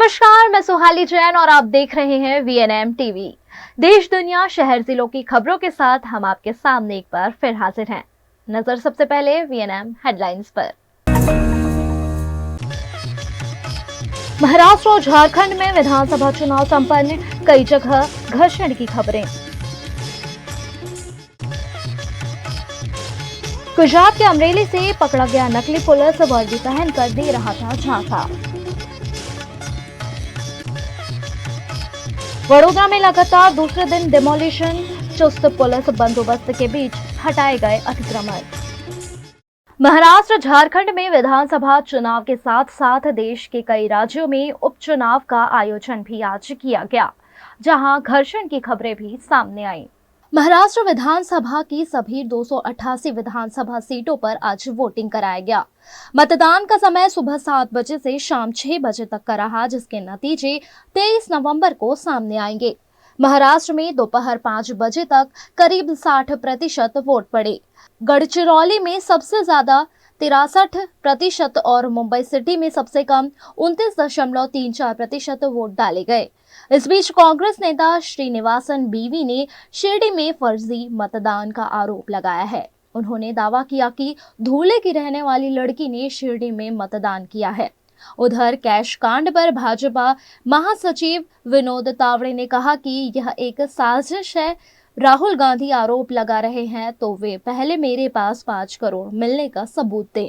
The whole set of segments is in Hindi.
नमस्कार, मैं सुहाली जैन और आप देख रहे हैं वीएनएम टीवी। देश दुनिया शहर जिलों की खबरों के साथ हम आपके सामने एक बार फिर हाजिर हैं। नजर सबसे पहले वीएनएम हेडलाइंस पर। महाराष्ट्र और झारखंड में विधानसभा चुनाव संपन्न, कई जगह घर्षण की खबरें। गुजरात के अमरेली से पकड़ा गया नकली पुलिस वर्दी पहनकर दे रहा था झांसा। वडोदरा में लगातार दूसरे दिन डिमोलिशन, चुस्त पुलिस बंदोबस्त के बीच हटाए गए अतिक्रमण। महाराष्ट्र झारखंड में विधानसभा चुनाव के साथ साथ देश के कई राज्यों में उपचुनाव का आयोजन भी आज किया गया, जहां घर्षण की खबरें भी सामने आई। महाराष्ट्र विधानसभा की सभी 288 विधानसभा सीटों पर आज वोटिंग कराया गया। मतदान का समय सुबह 7 बजे से शाम 6 बजे तक का रहा, जिसके नतीजे 23 नवंबर को सामने आएंगे। महाराष्ट्र में दोपहर 5 बजे तक करीब 60% वोट पड़े। गढ़चिरौली में सबसे ज्यादा 63% और मुंबई सिटी में सबसे कम 29.34% वोट डाले गए। इस बीच कांग्रेस नेता श्रीनिवासन बीवी ने शिरडी में फर्जी मतदान का आरोप लगाया है। उन्होंने दावा किया कि धूले की रहने वाली लड़की ने शिरडी में मतदान किया है। उधर कैश कांड पर भाजपा महासचिव विनोद तावड़े ने कहा कि यह एक साजिश है। राहुल गांधी आरोप लगा रहे हैं तो वे पहले मेरे पास 5 करोड़ मिलने का सबूत दें।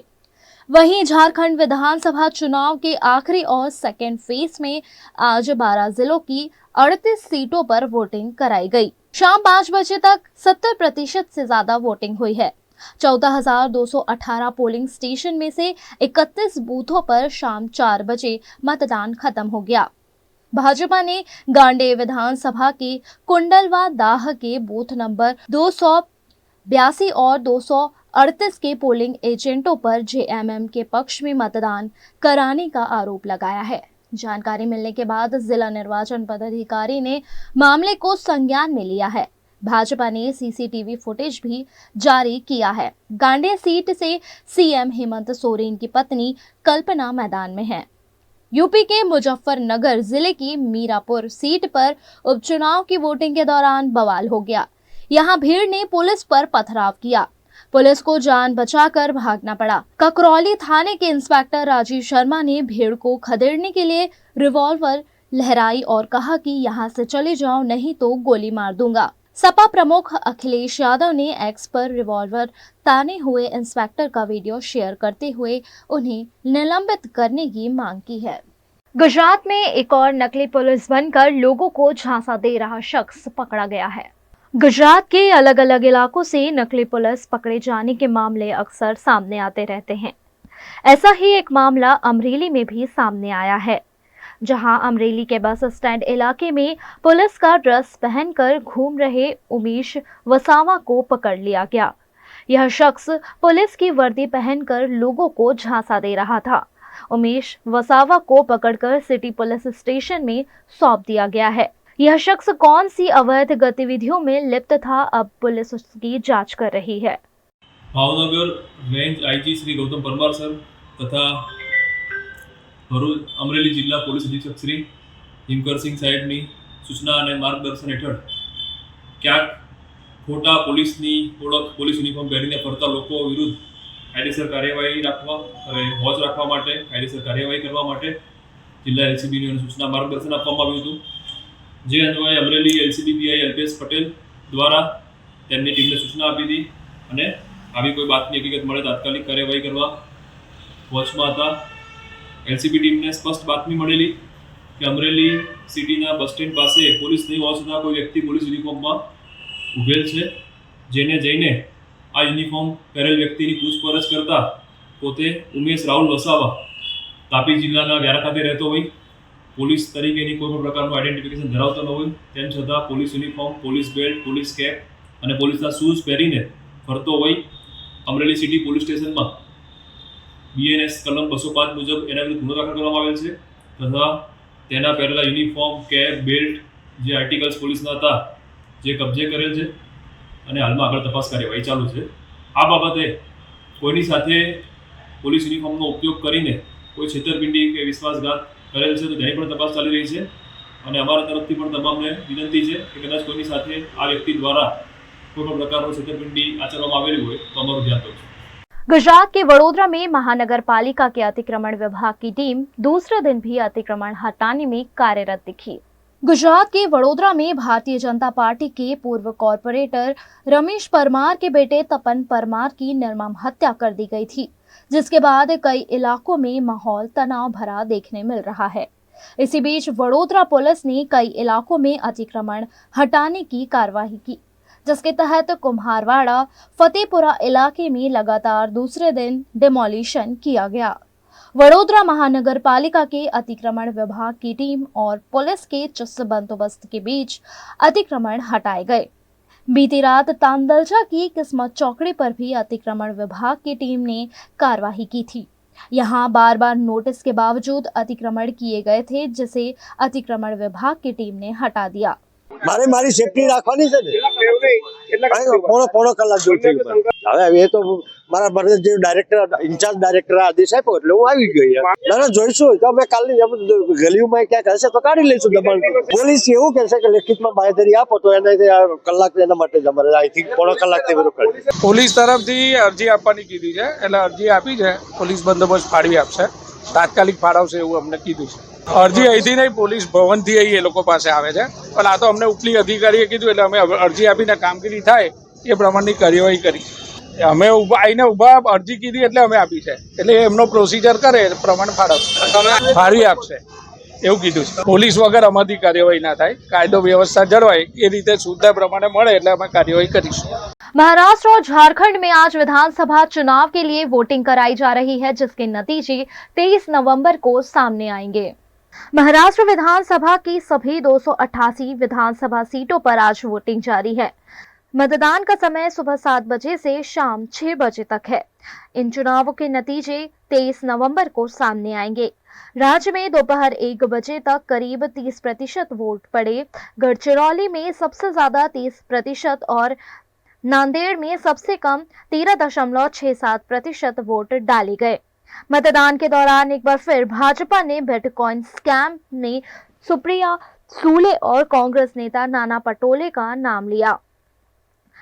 वहीं झारखंड विधानसभा चुनाव के आखिरी और सेकेंड फेज में आज 12 जिलों की 38 सीटों पर वोटिंग कराई गई। शाम 5 बजे तक 70% से ज्यादा वोटिंग हुई है। 14,218 पोलिंग स्टेशन में से 31 बूथों पर शाम 4 बजे मतदान खत्म हो गया। भाजपा ने गांडे विधानसभा के कुंडलवा दाह के बूथ नंबर 282 और 238 के पोलिंग एजेंटों पर जेएमएम के पक्ष में मतदान कराने का आरोप लगाया है। जानकारी मिलने के बाद जिला निर्वाचन पदाधिकारी ने मामले को संज्ञान में लिया है। भाजपा ने सीसीटीवी फुटेज भी जारी किया है। गांडे सीट से सीएम हेमंत सोरेन की पत्नी कल्पना मैदान में है। यूपी के मुजफ्फरनगर जिले की मीरापुर सीट पर उपचुनाव की वोटिंग के दौरान बवाल हो गया। यहां भीड़ ने पुलिस पर पथराव किया। पुलिस को जान बचाकर भागना पड़ा। ककरौली थाने के इंस्पेक्टर राजीव शर्मा ने भीड़ को खदेड़ने के लिए रिवॉल्वर लहराई और कहा कि यहां से चले जाओ, नहीं तो गोली मार दूंगा। सपा प्रमुख अखिलेश यादव ने एक्स पर रिवॉल्वर ताने हुए इंस्पेक्टर का वीडियो शेयर करते हुए उन्हें निलंबित करने की मांग की है। गुजरात में एक और नकली पुलिस बनकर लोगों को झांसा दे रहा शख्स पकड़ा गया है। गुजरात के अलग अलग इलाकों से नकली पुलिस पकड़े जाने के मामले अक्सर सामने आते रहते हैं। ऐसा ही एक मामला अमरेली में भी सामने आया है, जहां अमरेली के बस स्टैंड इलाके में पुलिस का ड्रेस पहनकर घूम रहे उमेश वसावा को पकड़ लिया गया। यह शख्स पुलिस की वर्दी पहनकर लोगों को झांसा दे रहा था। उमेश वसावा को पकड़कर सिटी पुलिस स्टेशन में सौंप दिया गया है। यह शख्स कौन सी अवैध गतिविधियों में लिप्त था, अब पुलिस उसकी जांच कर रही है। Bhavnagar range IG Shri Gautam Parmar sir तथा अमरेली जिला पोलीस अधीक्षक श्री હિમકરસિંહ સાહેબની સૂચના અને માર્ગદર્શન હેઠળ ક્યાંક ખોટા પોલીસની ઓળખ, પોલીસ યુનિફોર્મ પહેરીને ફરતા લોકો વિરુદ્ધ કાયદેસર કાર્યવાહી વોચ રાખવા માટે, કાયદેસર કાર્યવાહી કરવા માટે જિલ્લા એલસીબીની સૂચના માર્ગદર્શન આપવામાં આવ્યું હતું। જે અન્વયે અમરેલી એલસીબી પીઆઈ અલ્પેશ પટેલ દ્વારા તેમની ટીમને સૂચના આપી હતી અને આવી કોઈ બાતમી હકીકત મળે તાત્કાલિક કાર્યવાહી કરવા વોચમાં હતા। एलसीबी टीम ने स्पष्ट बातमी मळेली कि अमरेली सिटीना बस स्टेन्ड पासे पोलीस नहीं होवा छतां कोई व्यक्ति पोलीस यूनिफॉर्म में उभेल छे, जेने जईने आ यूनिफॉर्म पहेरेल व्यक्तिनी पूछपरछ करता पोते उमेश राहुल वसावा तापी जिल्लाना व्यारा खाते रहेतो होय, पोलीस तरीकेनी कोई पण प्रकारनुं आइडेंटिफिकेशन धरावतो न होय, तेम छतां police uniform, police belt, police cap अने पोलीसना शूज पहेरीने फरतो होय। अमरेली सिटी पोलीस स्टेशन में बीएनएस कलम 205 मुजब एना विरुद्ध गुनो दाखल करवामां आवेल छे तथा तेना पहेरेला यूनिफॉर्म, केप, बेल्ट जे आर्टिकल्स पोलीसना हता जे कब्जे करेल छे अने हालमां आगळ तपास कार्यवाही चालू छे। आ बाबते कोईनी साथे पोलीस यूनिफॉर्मनो उपयोग करीने कोई छेतरपिंडी के विश्वासघात કરેલ છે, તો તેની પણ તપાસ ચાલી રહી છે અને અમારા તરફથી પણ તમામને વિનંતી છે કે કદાચ કોઈની સાથે આ વ્યક્તિ દ્વારા કોઈ પણ પ્રકારનો છેતરપિંડી આચરવામાં આવેલી હોય તો અમારું ધ્યાન દોરશે। गुजरात के वडोदरा में महानगर पालिका के अतिक्रमण विभाग की टीम दूसरे दिन भी अतिक्रमण हटाने में कार्यरत दिखी। गुजरात के वडोदरा में भारतीय जनता पार्टी के पूर्व कॉरपोरेटर रमेश परमार के बेटे तपन परमार की निर्मम हत्या कर दी गई थी, जिसके बाद कई इलाकों में माहौल तनाव भरा देखने मिल रहा है। इसी बीच वडोदरा पुलिस ने कई इलाकों में अतिक्रमण हटाने की कार्रवाई की, जिसके तहत कुम्हारवाड़ा फतेहपुरा इलाके में लगातार दूसरे दिन डिमोलिशन किया गया। वडोदरा महानगर पालिका के अतिक्रमण विभाग की टीम और पुलिस के चुस्त बंदोबस्त के बीच अतिक्रमण हटाए गए। बीती रात तांदलजा की किस्मत चौकड़ी पर भी अतिक्रमण विभाग की टीम ने कार्रवाई की थी। यहाँ बार बार नोटिस के बावजूद अतिक्रमण किए गए थे, जिसे अतिक्रमण विभाग की टीम ने हटा दिया। મારી સેફટી રાખવાની છે ને, પોણો કલાક જેવું થયું પણ હવે એ તો મારા મને જે ડાયરેક્ટર ઇન્ચાર્જ ડાયરેક્ટર આદેશ આપ્યો એટલે હું આવી ગયો। ના ના જોઈશું તો અમે કાલની ગલીઓમાં ક્યાંક હશે તો કાઢી લઈશું દબાણ। પોલીસ એવું કહેશે કે લેખિતમાં બાંહેધરી આપો તો એને કલાક એના માટે જ અમારે આઈ થિંક પોણો કલાકથી બધું કરી। પોલીસ તરફથી અરજી આપવાની કીધી છે, એટલે અરજી આપી છે, પોલીસ બંદોબસ્ત ફાળવી આપશે, તાત્કાલિક ફાળવશે એવું અમને કીધું છે। અરજી અહીંથી નહીં, પોલીસ ભવનથી અહીં એ લોકો પાસે આવે છે, પણ આ તો અમને ઉપલી અધિકારીએ કીધું એટલે અમે અરજી આપીને કામગીરી થાય એ પ્રમાણની કાર્યવાહી કરી। અમે આવીને ઊભા અરજી કીધી એટલે અમે આપી છે, એટલે એમનો પ્રોસિજર કરે એ પ્રમાણે ફાળવી આપશે એવું કીધું છે। પોલીસ વગર અમારી કાર્યવાહી ના થાય, કાયદો વ્યवस्था જળવાય એ રીતે સુવિધા પ્રમાણે મળે એટલે અમે કાર્યવાही કરીશું। महाराष्ट्र और झारखंड में आज विधानसभा चुनाव के लिए वोटिंग कराई जा रही है, जिसके नतीजे 23 नवंबर को सामने आएंगे। महाराष्ट्र विधानसभा की सभी 288 विधानसभा सीटों पर आज वोटिंग जारी है। मतदान का समय सुबह 7 बजे से शाम 6 बजे तक है। इन चुनावों के नतीजे 23 नवंबर को सामने आएंगे। राज्य में दोपहर 1 बजे तक करीब 30% वोट पड़े। गढ़चिरौली में सबसे ज्यादा 30% और नांदेड़ में सबसे कम 13.67% वोट डाले गए। मतदान के दौरान एक बार फिर भाजपा ने बिटकॉइन स्कैम ने सुप्रिया सूले और कांग्रेस नेता नाना पटोले का नाम लिया।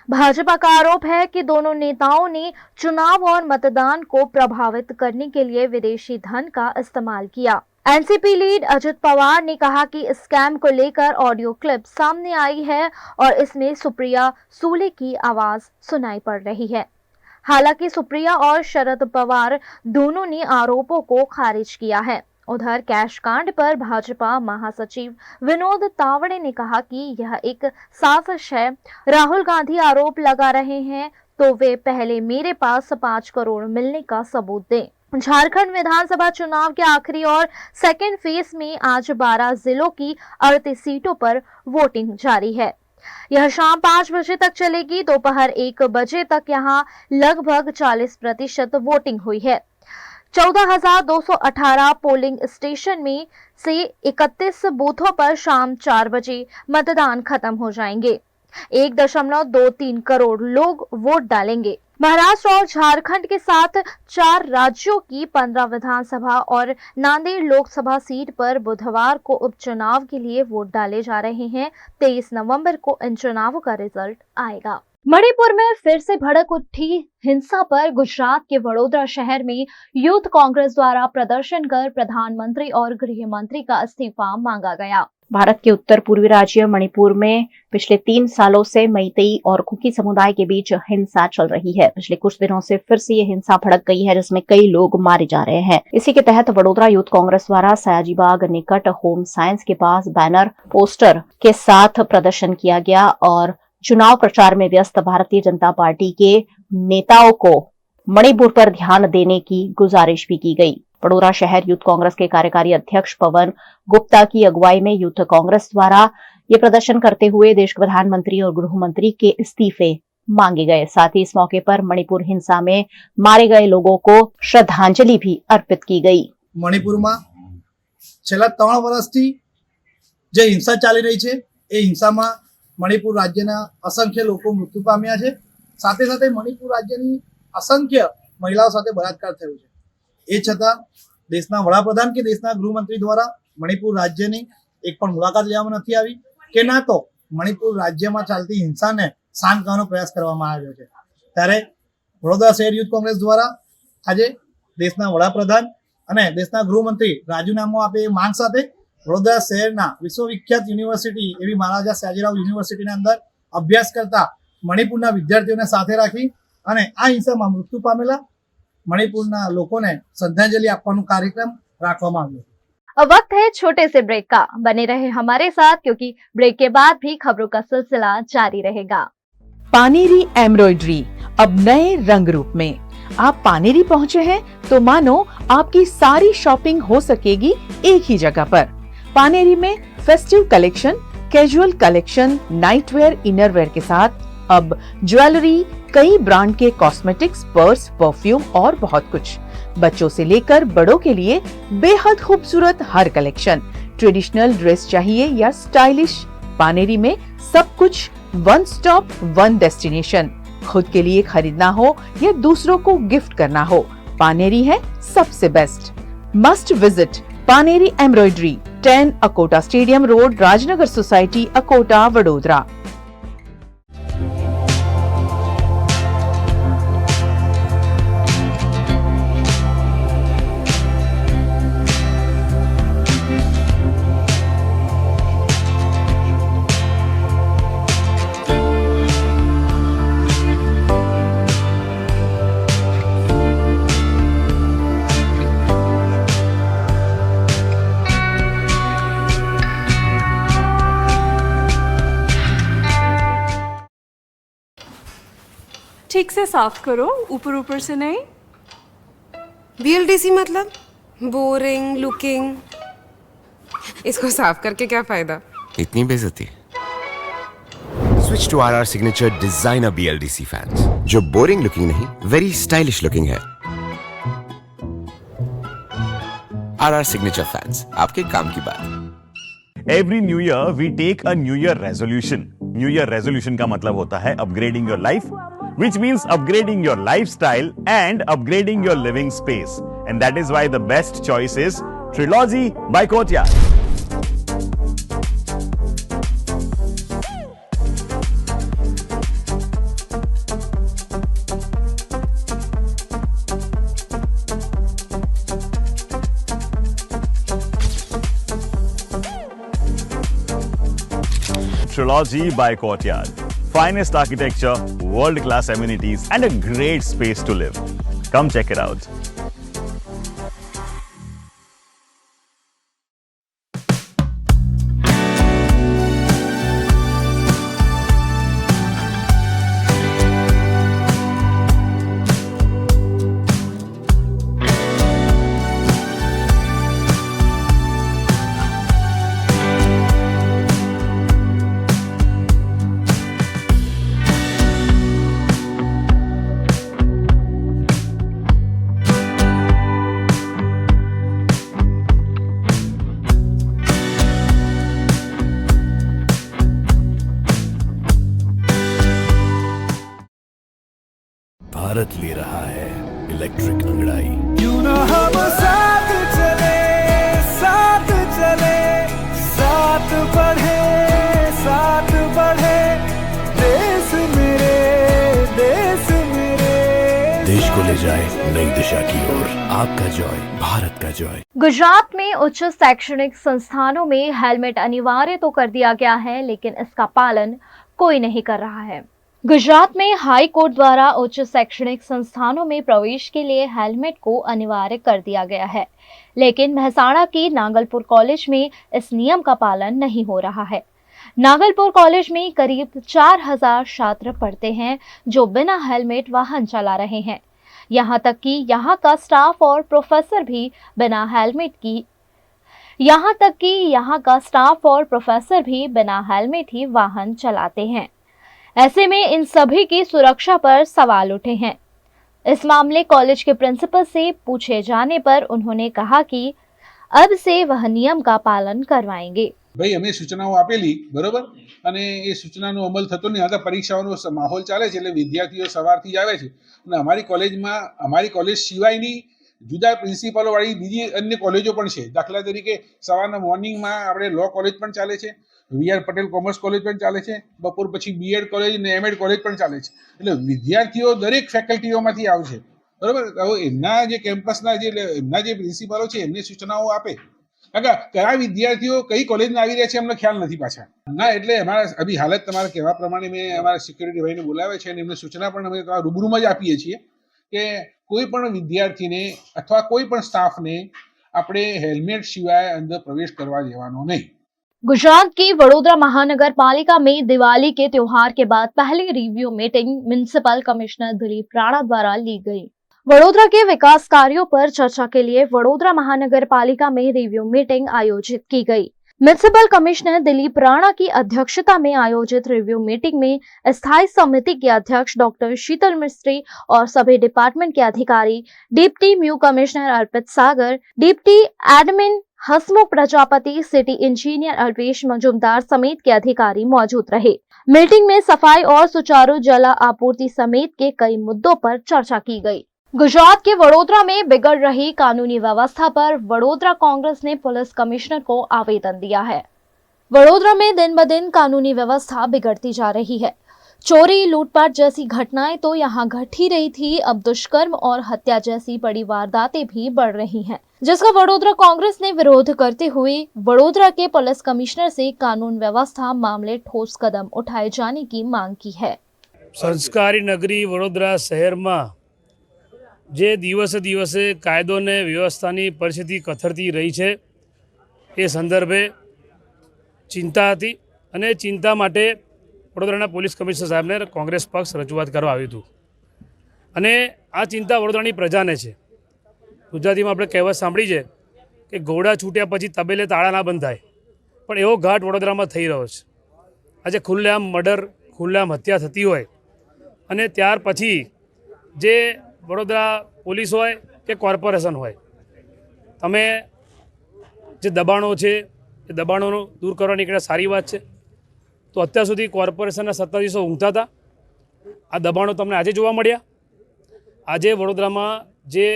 भाजपा का आरोप है कि दोनों नेताओं ने चुनाव और मतदान को प्रभावित करने के लिए विदेशी धन का इस्तेमाल किया। एनसीपी लीड अजित पवार ने कहा कि इस स्कैम को लेकर ऑडियो क्लिप सामने आई है और इसमें सुप्रिया सूले की आवाज सुनाई पड़ रही है। हालांकि सुप्रिया और शरद पवार दोनों ने आरोपों को खारिज किया है। उधर कैश कांड पर भाजपा महासचिव विनोद तावड़े ने कहा कि यह एक साजिश है। राहुल गांधी आरोप लगा रहे हैं तो वे पहले मेरे पास 5 करोड़ मिलने का सबूत दें। झारखंड विधानसभा चुनाव के आखिरी और सेकेंड फेज में आज 12 जिलों की 38 सीटों पर वोटिंग जारी है। यह शाम 5 बजे तक चलेगी। दोपहर 1 बजे तक यहां लगभग 40% वोटिंग हुई है। 14,218 पोलिंग स्टेशन में से 31 बूथों पर शाम 4 बजे मतदान खत्म हो जाएंगे। 1.23 करोड़ लोग वोट डालेंगे। महाराष्ट्र और झारखंड के साथ 4 राज्यों की 15 विधानसभा और नांदेड़ लोकसभा सीट पर बुधवार को उपचुनाव के लिए वोट डाले जा रहे हैं। 23 नवंबर को इन चुनावों का रिजल्ट आएगा। मणिपुर में फिर से भड़क उठी हिंसा पर गुजरात के वडोदरा शहर में यूथ कांग्रेस द्वारा प्रदर्शन कर प्रधानमंत्री और गृह मंत्री का इस्तीफा मांगा गया। भारत के उत्तर पूर्वी राज्य मणिपुर में पिछले 3 सालों से मैतेई और कुकी समुदाय के बीच हिंसा चल रही है। पिछले कुछ दिनों से फिर से ये हिंसा भड़क गई है, जिसमें कई लोग मारे जा रहे हैं। इसी के तहत वडोदरा यूथ कांग्रेस द्वारा सयाजीबाग निकट होम साइंस के पास बैनर पोस्टर के साथ प्रदर्शन किया गया और चुनाव प्रचार में व्यस्त भारतीय जनता पार्टी के नेताओं को मणिपुर पर ध्यान देने की गुजारिश भी की गई। वडोदरा शहर यूथ कांग्रेस के कार्यकारी अध्यक्ष पवन गुप्ता की अगुवाई में यूथ कांग्रेस द्वारा ये प्रदर्शन करते हुए देश के प्रधानमंत्री और गृह मंत्री के इस्तीफे मांगे गए। साथ ही इस मौके पर मणिपुर हिंसा में मारे गए लोगों को श्रद्धांजलि भी अर्पित की गई। मणिपुर में छेल्ला 3 वर्षथी जे हिंसा चाली रही है, ए हिंसा में मणिपुर राज्यना असंख्य लोग मृत्यु पाम्या है। साथ साथ मणिपुर राज्यनी असंख्य महिलाओं साथे बलात्कार थयो छे। ए छतां દેશના વડાપ્રધાન કે દેશના ગૃહમંત્રી દ્વારા મણિપુર રાજ્યની એક પણ મુલાકાત લેવામાં નથી આવી કે ના તો મણિપુર રાજ્યમાં ચાલતી હિંસાને શાંત કરવાનો પ્રયાસ કરવામાં આવ્યો છે। ત્યારે વડોદરા શહેર યુથ કોંગ્રેસ દ્વારા આજે દેશના વડાપ્રધાન અને દેશના ગૃહમંત્રી રાજીનામું આપે એ માંગ સાથે વડોદરા શહેરના વિશ્વવિખ્યાત યુનિવર્સિટી એવી મહારાજા સયાજીરાવ યુનિવર્સિટીના અંદર અભ્યાસ કરતા મણિપુરના વિદ્યાર્થીઓને સાથે રાખી અને આ હિંસામાં મૃત્યુ પામેલા મણિપુરના લોકોને શ્રદ્ધાંજલિ આપવાનો कार्यक्रम રાખવામાં આવ્યો। अब वक्त है छोटे से ब्रेक का। बने रहे हमारे साथ क्योंकि ब्रेक के बाद भी खबरों का सिलसिला जारी रहेगा। पानेरी एम्ब्रॉयडरी अब नए रंग रूप में। आप पानेरी पहुंचे हैं तो मानो आपकी सारी शॉपिंग हो सकेगी एक ही जगह पर। पानेरी में festive collection, casual collection, nightwear, innerwear के साथ अब ज्वेलरी, कई ब्रांड के कॉस्मेटिक्स, पर्स, परफ्यूम और बहुत कुछ। बच्चों से लेकर बड़ों के लिए बेहद खूबसूरत हर कलेक्शन। ट्रेडिशनल ड्रेस चाहिए या स्टाइलिश, पानेरी में सब कुछ वन स्टॉप वन डेस्टिनेशन। खुद के लिए खरीदना हो या दूसरों को गिफ्ट करना हो, पानेरी है सबसे best. Must visit Paneri embroidery, 10 Akota stadium road, Rajnagar society, Akota, Vadodara. ठीक से साफ करो, ऊपर ऊपर से नहीं। बीएलडीसी मतलब बोरिंग लुकिंग, इसको साफ करके क्या फायदा? इतनी बेइज्जती। Switch to RR signature designer BLDC fans, जो बोरिंग लुकिंग नहीं, वेरी स्टाइलिश लुकिंग है। आरआर सिग्नेचर फैंस, आपके काम की बात। Every new year we take a new year resolution. New year resolution का मतलब होता है upgrading your life, which means upgrading your lifestyle and upgrading your living space. And that is why the best choice is Trilogy by Courtyard. Trilogy by Courtyard. Finest architecture, world-class amenities, and a great space to live. Come check it out. Bharat ले रहा है इलेक्ट्रिक अंगड़ाई। क्यों ना हम साथ चले, साथ चले, साथ बढ़े, साथ बढ़े, देश मेरे, देश मेरे। देश को ले जाए नई दिशा की ओर। आपका जॉय, भारत का जॉय। गुजरात में उच्च शैक्षणिक संस्थानों में हेलमेट अनिवार्य तो कर दिया गया है, लेकिन इसका पालन कोई नहीं कर रहा है। गुजरात में हाई कोर्ट द्वारा उच्च शैक्षणिक संस्थानों में प्रवेश के लिए हेलमेट को अनिवार्य कर दिया गया है, लेकिन मेहसाणा की नागलपुर कॉलेज में इस नियम का पालन नहीं हो रहा है। नागलपुर कॉलेज में करीब 4000 छात्र पढ़ते हैं जो बिना हेलमेट वाहन चला रहे हैं। यहाँ तक कि यहाँ का स्टाफ और प्रोफेसर भी बिना हेलमेट ही वाहन चलाते हैं। ऐसे में इन सभी की सुरक्षा पर सवाल उठे हैं। इस मामले कॉलेज के प्रिंसिपल से पूछे जाने पर उन्होंने कहा कि अब से वह नियम का पालन करवाएंगे। भाई અમે સૂચનાઓ આપેલી બરોબર, અને એ સૂચનાનો અમલ થતો નહીં। આ પરીક્ષાઓનો માહોલ ચાલે છે એટલે વિદ્યાર્થીઓ સવારથી જ આવે છે, અને અમારી કોલેજ સિવાયની જુદા પ્રિન્સિપાલો વાળી બીજી અન્ય કોલેજો પણ છે. દાખલા તરીકે સવારના મોર્નિંગમાં આપણે લો કોલેજ પણ ચાલે છે, વીઆર પટેલ કોમર્સ કોલેજ પણ ચાલે છે, બપોર પછી બીએડ કોલેજ અને એમએડ કોલેજ પણ ચાલે છે. એટલે વિદ્યાર્થીઓ દરેક ફેકલ્ટીઓમાંથી આવશે, બરાબર. હવે એમના જે કેમ્પસના એમના જે પ્રિન્સિપાલો છે એમને સૂચનાઓ આપે, કારણ કે કયા વિદ્યાર્થીઓ કઈ કોલેજમાં આવી રહ્યા છે એમને ખ્યાલ નથી પાછા ના. એટલે અમારા અભી હાલત તમારા કહેવા પ્રમાણે મેં અમારા સિક્યુરિટી ભાઈને બોલાવે છે અને એમને સૂચના પણ અમે રૂબરૂમાં જ આપીએ છીએ કે કોઈ પણ વિદ્યાર્થીને અથવા કોઈ પણ સ્ટાફને આપણે હેલ્મેટ સિવાય અંદર प्रवेश करवा देवानो नहीं। गुजरात की वडोदरा महानगर पालिका में दिवाली के त्योहार के बाद पहली review meeting municipal commissioner Dilip Rana द्वारा ली गई। वडोदरा के विकास कार्यों पर चर्चा के लिए वडोदरा महानगर पालिका में रिव्यू मीटिंग आयोजित की गई। म्युनिसिपल कमिश्नर दिलीप राणा की अध्यक्षता में आयोजित रिव्यू मीटिंग में स्थायी समिति के अध्यक्ष डॉक्टर शीतल मिस्त्री और सभी डिपार्टमेंट के अधिकारी, डिप्टी म्यू कमिश्नर अर्पित सागर, डिप्टी एडमिन हसमुख प्रजापति, सिटी इंजीनियर अल्पेश मजुमदार समेत के अधिकारी मौजूद रहे। मीटिंग में सफाई और सुचारू जल आपूर्ति समेत के कई मुद्दों पर चर्चा की गई। गुजरात के वडोदरा में बिगड़ रही कानूनी व्यवस्था पर वडोदरा कांग्रेस ने पुलिस कमिश्नर को आवेदन दिया है। वडोदरा में दिन ब दिन कानूनी व्यवस्था बिगड़ती जा रही है। चोरी, लूटपाट जैसी घटनाएं तो यहाँ घट ही रही थी, अब दुष्कर्म और हत्या जैसी बड़ी वारदातें भी बढ़ रही हैं, जिसका वडोदरा कांग्रेस ने विरोध करते हुए वडोदरा के पुलिस कमिश्नर से कानून व्यवस्था मामले ठोस कदम उठाए जाने की मांग की है। संस्कारी नगरी वडोदरा शहर में જે દિવસે દિવસે કાયદો ને વ્યવસ્થાની પરિસ્થિતિ કથળતી રહી છે એ સંદર્ભે ચિંતા હતી અને ચિંતા માટે વડોદરાના પોલીસ કમિશનર સાહેબને કોંગ્રેસ પક્ષ રજૂઆત કરવા આવ્યું હતું અને આ ચિંતા વડોદરાની પ્રજાને છે। ગુજરાતીમાં આપણે કહેવત સાંભળી છે કે ઘોડા છૂટ્યા પછી તબેલે તાળા ના બંધાય, પણ એવો ઘાટ વડોદરામાં થઈ રહ્યો છે। આજે ખુલ્લેઆમ મર્ડર, ખુલ્લેઆમ હત્યા થતી હોય અને ત્યાર પછી જે વડોદરા પોલીસ હોય કે કોર્પોરેશન હોય, તમે જે દબાણો છે એ દબાણોનો દૂર કરવા નીકળ્યા સારી વાત છે। તો અત્યાર સુધી કોર્પોરેશનના સત્તાધીશો ઊંઘતા હતા, આ દબાણો તમને આજે જોવા મળ્યા। આજે વડોદરામાં જે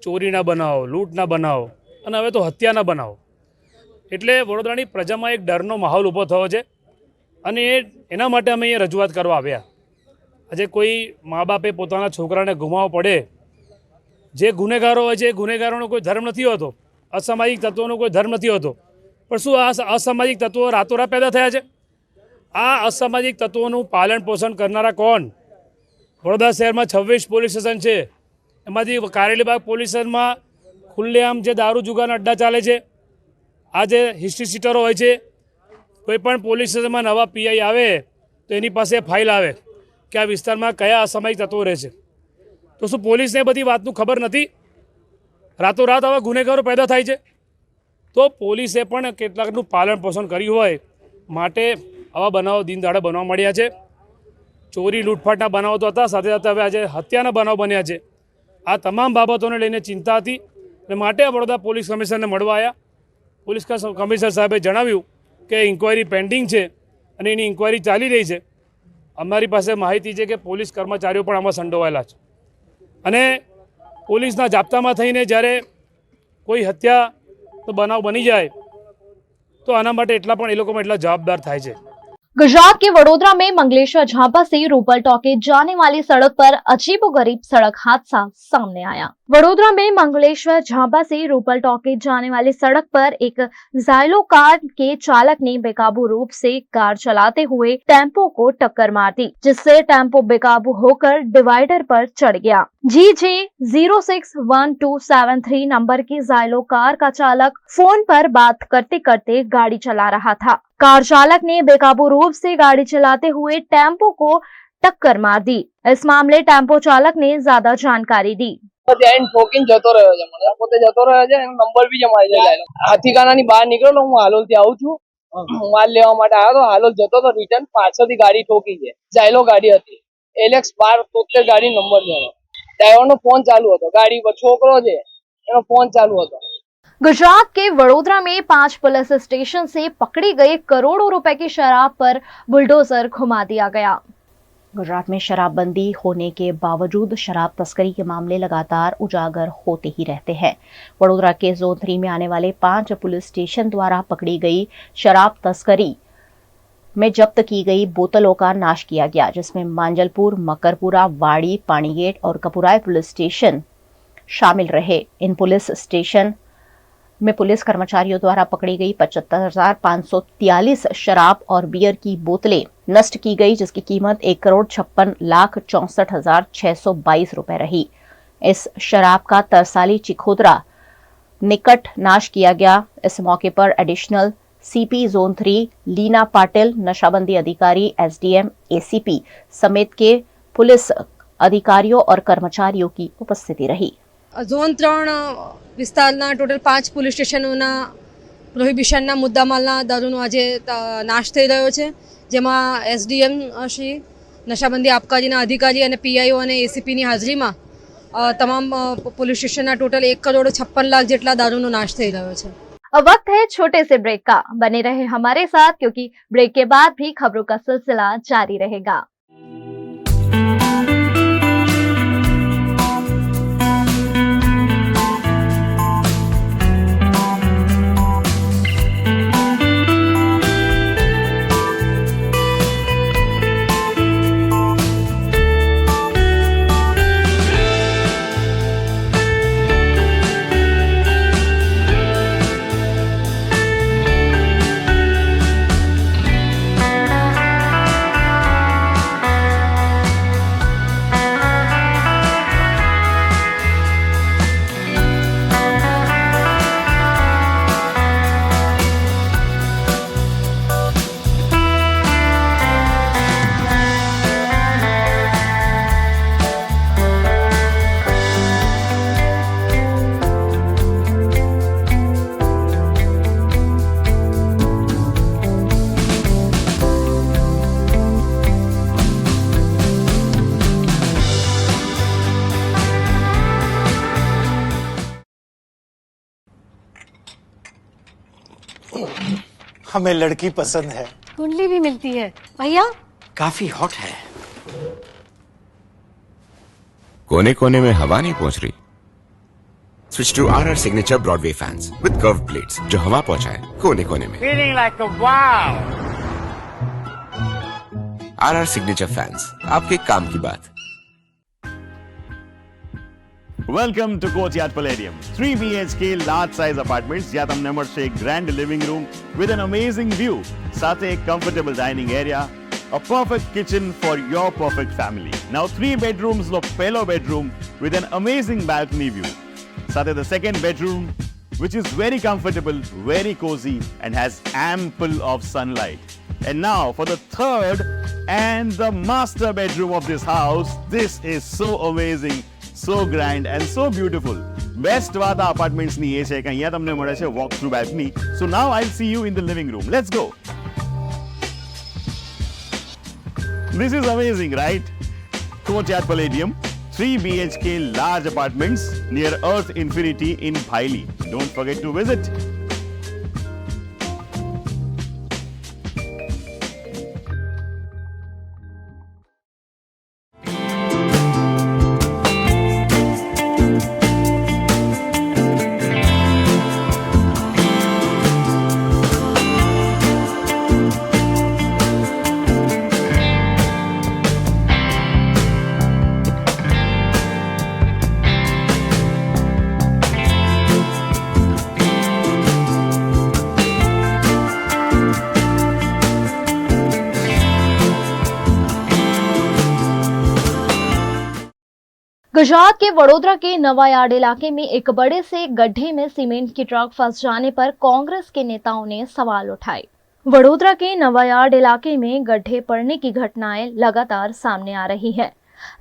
ચોરીના બનાવો, લૂંટના બનાવો અને હવે તો હત્યાના બનાવો, એટલે વડોદરાની પ્રજામાં એક ડરનો માહોલ ઊભો થયો છે અને એના માટે અમે અહીંયા રજૂઆત કરવા આવ્યા। આજે કોઈ મા બાપે પોતાના છોકરાને ગુમાવવો પડે, જે ગુનેગારો હોય છે ગુનેગારોનો કોઈ ધર્મ નથી હોતો, અસામાજિક તત્વોનો કોઈ ધર્મ નથી હોતો, પણ શું આ અસામાજિક તત્વો રાતોરાત પેદા થયા છે? આ અસામાજિક તત્વોનું પાલન પોષણ કરનારા કોણ? વડોદરા શહેરમાં 26 પોલીસ સ્ટેશન છે, એમાંથી કારેલીબાગ પોલીસ સ્ટેશનમાં ખુલ્લેઆમ જે દારૂ જુગારના અડ્ડા ચાલે છે। આ જે હિસ્ટ્રી સીટરો હોય છે, કોઈ પણ પોલીસ સ્ટેશનમાં નવા પીઆઈ આવે તો એની પાસે ફાઇલ આવે કે આ વિસ્તારમાં કયા અસામાજિક તત્વો રહે છે। તો શું પોલીસને બધી વાતનું ખબર નથી? રાતોરાત આવા ગુનેગારો પેદા થાય છે, તો પોલીસે પણ કેટલાકનું પાલન પોષણ કર્યું હોય માટે આવા બનાવો દિન દાડે બનવા મળ્યા છે। ચોરી લૂંટફાટના બનાવો તો હતા, સાથે સાથે હવે આજે હત્યાના બનાવ બન્યા છે। આ તમામ બાબતોને લઈને ચિંતા હતી અને માટે વડોદરા પોલીસ કમિશનરને મળવા આવ્યા। પોલીસ કમિશનર સાહેબે જણાવ્યું કે ઇન્ક્વાયરી પેન્ડિંગ છે અને એની ઇન્ક્વાયરી ચાલી રહી છે। અમારી પાસે માહિતી છે કે પોલીસ કર્મચારીઓ પણ આમાં સંડોવાયેલા છે અને પોલીસના જાપ્તામાં થઈને જ્યારે કોઈ હત્યાનો બનાવ બની જાય તો આના માટે એટલા પણ એ લોકો એટલા જવાબદાર થાય છે। गुजरात के वडोदरा में मंगलेश्वर झापा से रूपल टॉकीज जाने वाली सड़क पर अजीबोगरीब सड़क हादसा सामने आया। वडोदरा में मंगलेश्वर झापा से रूपल टॉकीज जाने वाली सड़क पर एक जाइलो कार के चालक ने बेकाबू रूप से कार चलाते हुए टेम्पो को टक्कर मार दी, जिससे टेम्पो बेकाबू होकर डिवाइडर पर चढ़ गया। GJ 061273 नंबर की जाइलो कार का चालक फोन पर बात करते करते गाड़ी चला रहा था। कार चालक ने बेकाबू रूप से गाड़ी चलाते हुए टेम्पो को टक्कर मार दी। इस मामले टेम्पो चालक ने ज्यादा जानकारी दी। ठोकीने जतो रह्यो छे, મને પોતે જતો રહ્યો છે, એનો નંબર બી જમાઈ જાય। હાથીખાનાની બહાર નીકળેલો, હું હાલોલ થી આવું છું, માલ લેવા માટે આવ્યો તો હાલોલ જતો તો રિટર્ન પાછળથી ગાડી ઠોકી છે। જાયલો ગાડી હતી, LX 1273 ગાડી નંબર છે। ડ્રાઈવરનો ફોન ચાલુ હતો, ગાડી પર છોકરો છે એનો ફોન ચાલુ હતો। गुजरात के वडोदरा में 5 पुलिस स्टेशन से पकड़ी गई करोड़ों रुपए की शराब पर बुलडोजर घुमा दिया गया। गुजरात में शराबबंदी होने के बावजूद शराब तस्करी के मामले लगातार उजागर होते ही रहते हैं। वडोदरा के जोन 3 में आने वाले 5 पुलिस स्टेशन द्वारा पकड़ी गई शराब तस्करी में जब्त की गई बोतलों का नाश किया गया, जिसमें मांजलपुर, मकरपुरा, वाड़ी, पानीगेट और कपुराई पुलिस स्टेशन शामिल रहे। इन पुलिस स्टेशन में पुलिस कर्मचारियों द्वारा पकड़ी गई 75,543 शराब और बियर की बोतलें नष्ट की गई, जिसकी कीमत 1,56,64,622 रुपए रही। इस शराब का तरसाली चिखोदरा निकट नाश किया गया। इस मौके पर additional CP zone 3 Leena Patil, नशाबंदी अधिकारी एसडीएम एसीपी समेत के पुलिस अधिकारियों और कर्मचारियों की उपस्थिति रही। ઝોન 3 વિસ્તારના ટોટલ 5 પોલીસ સ્ટેશનોના પ્રોહિબિશનના મુદ્દામાલના દારૂનો આજે નાશ થઈ રહ્યો છે, જેમાં એસડીએમ શ્રી નશાબંધી આબકારીના અધિકારી અને પીઆઈઓ અને એસીપીની હાજરીમાં તમામ પોલીસ સ્ટેશનના ટોટલ 1,56,00,000 જેટલા દારૂનો નાશ થઈ રહ્યો છે। अब वक्त है छोटे से ब्रेक का। बने रहे हमारे साथ, क्योंकि ब्रेक के बाद भी खबरों का सिलसिला जारी रहेगा। हमें लड़की पसंद है। कुंडली भी मिलती है भैया। काफी हॉट है। कोने कोने में हवा नहीं पहुंच रही? Switch to RR signature Broadway fans with curve plates जो हवा पहुंचाए कोने कोने में। Feeling like a wow. RR signature fans, आपके काम की बात। Welcome to Courtyard Palladium. 3 BHK large size apartments જ્યાં તમને મળશે એક grand living room with an amazing view, સાથે એક comfortable dining area, a perfect kitchen for your perfect family. Now 3 bedrooms નો પહેલો bedroom with an amazing balcony view. સાથે the second bedroom which is very comfortable, very cozy and has ample of sunlight. And now for the third and the master bedroom of this house. This is so amazing, so grand and so beautiful. Best વાત આ apartments ની એ છે કે અહીંયા તમને મળે છે walk through balcony. So now I'll see you in the living room. Let's go. This is amazing, right? Courtyard Palladium, 3 BHK large apartments near Earth Infinity in Bhaili. Don't forget to visit. Gujarat के वडोदरा के नवायार्ड इलाके में एक बड़े से गड्ढे में सीमेंट की ट्रक फंस जाने पर कांग्रेस के नेताओं ने सवाल उठाए। वडोदरा के नवायार्ड इलाके में गड्ढे पड़ने की घटनाएं लगातार सामने आ रही है।